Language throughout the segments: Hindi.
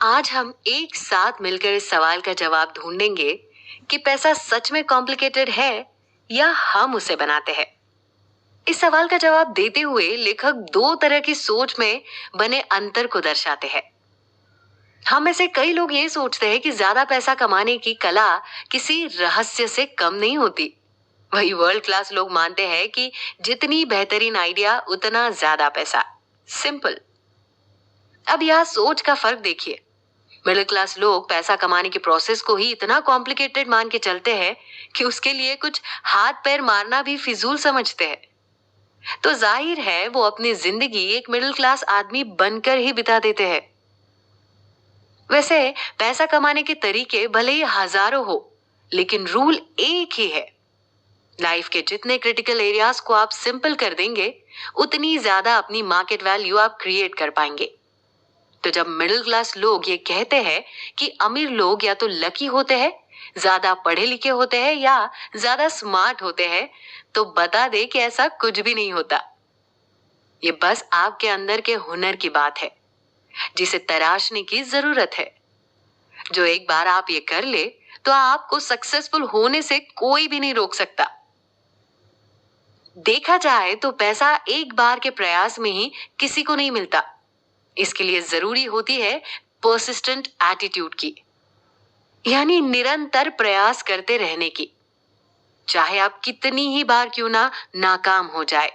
आज हम एक साथ मिलकर इस सवाल का जवाब ढूंढेंगे कि पैसा सच में कॉम्प्लिकेटेड है या हम उसे बनाते हैं। इस सवाल का जवाब देते हुए लेखक दो तरह की सोच में बने अंतर को दर्शाते हैं। हम में से कई लोग ये सोचते हैं कि ज्यादा पैसा कमाने की कला किसी रहस्य से कम नहीं होती। वही वर्ल्ड क्लास लोग मानते हैं कि जितनी बेहतरीन आइडिया उतना ज्यादा पैसा। सिंपल। अब यहाँ सोच का फर्क देखिए। मिडिल क्लास लोग पैसा कमाने की प्रोसेस को ही इतना कॉम्प्लिकेटेड मान के चलते हैं कि उसके लिए कुछ हाथ पैर मारना भी फिजूल समझते हैं। तो जाहिर है वो अपनी जिंदगी एक मिडिल क्लास आदमी बनकर ही बिता देते हैं। वैसे पैसा कमाने के तरीके भले ही हजारों हो, लेकिन रूल एक ही है। लाइफ के जितने क्रिटिकल एरियाज को आप सिंपल कर देंगे, उतनी ज्यादा अपनी मार्केट वैल्यू आप क्रिएट कर पाएंगे। तो जब मिडिल क्लास लोग ये कहते हैं कि अमीर लोग या तो लकी होते हैं, ज्यादा पढ़े लिखे होते हैं या ज्यादा स्मार्ट होते हैं, तो बता दे कि ऐसा कुछ भी नहीं होता। ये बस आपके अंदर के हुनर की बात है, जिसे तराशने की जरूरत है। जो एक बार आप ये कर ले, तो आपको सक्सेसफुल होने से कोई भी नहीं रोक सकता। देखा जाए तो पैसा एक बार के प्रयास में ही किसी को नहीं मिलता। इसके लिए जरूरी होती है पर्सिस्टेंट एटीट्यूड की, यानी निरंतर प्रयास करते रहने की। चाहे आप कितनी ही बार क्यों ना नाकाम हो जाए,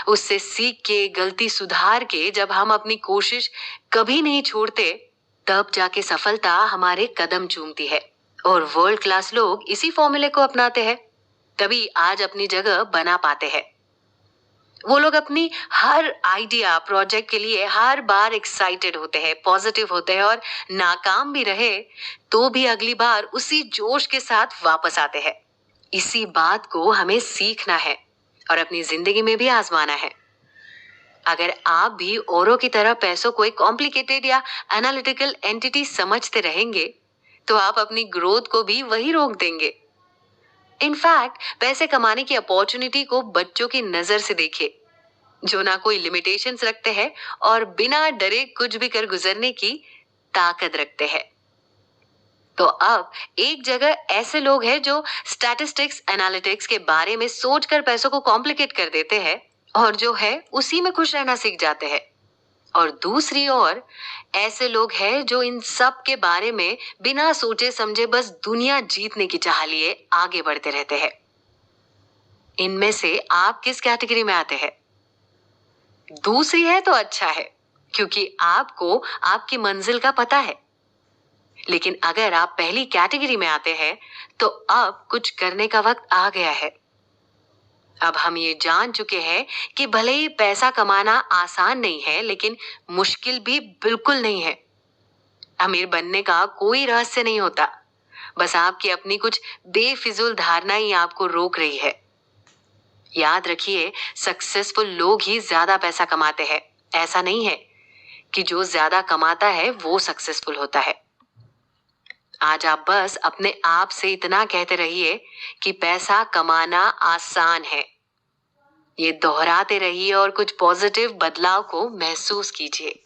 उससे सीख के गलती सुधार के जब हम अपनी कोशिश कभी नहीं छोड़ते, तब जाके सफलता हमारे कदम चूमती है। और वर्ल्ड क्लास लोग इसी फॉर्मूले को अपनाते हैं, तभी आज अपनी जगह बना पाते हैं। वो लोग अपनी हर आइडिया प्रोजेक्ट के लिए हर बार एक्साइटेड होते हैं, पॉजिटिव होते हैं, और नाकाम भी रहे तो भी अगली बार उसी जोश के साथ वापस आते हैं। इसी बात को हमें सीखना है और अपनी जिंदगी में भी आजमाना है। अगर आप भी औरों की तरह पैसों को एक कॉम्प्लिकेटेड या एनालिटिकल एंटिटी समझते रहेंगे, तो आप अपनी ग्रोथ को भी वही रोक देंगे। इनफैक्ट पैसे कमाने की अपॉर्चुनिटी को बच्चों की नजर से देखिए, जो ना कोई लिमिटेशंस रखते हैं और बिना डरे कुछ भी कर गुजरने की ताकत रखते हैं। तो अब एक जगह ऐसे लोग हैं जो स्टैटिस्टिक्स एनालिटिक्स के बारे में सोचकर पैसों को कॉम्प्लिकेट कर देते हैं और जो है उसी में खुश रहना सीख जाते हैं। और दूसरी ओर ऐसे लोग हैं जो इन सब के बारे में बिना सोचे समझे बस दुनिया जीतने की चाह लिए आगे बढ़ते रहते हैं। इनमें से आप किस कैटेगरी में आते हैं? दूसरी है तो अच्छा है, क्योंकि आपको आपकी मंजिल का पता है। लेकिन अगर आप पहली कैटेगरी में आते हैं, तो अब कुछ करने का वक्त आ गया है। अब हम ये जान चुके हैं कि भले ही पैसा कमाना आसान नहीं है, लेकिन मुश्किल भी बिल्कुल नहीं है। अमीर बनने का कोई रहस्य नहीं होता, बस आपकी अपनी कुछ बेफिजूल धारणा ही आपको रोक रही है। याद रखिए, सक्सेसफुल लोग ही ज्यादा पैसा कमाते हैं। ऐसा नहीं है कि जो ज्यादा कमाता है वो सक्सेसफुल होता है। आज आप बस अपने आप से इतना कहते रहिए कि पैसा कमाना आसान है। ये दोहराते रहिए और कुछ पॉजिटिव बदलाव को महसूस कीजिए।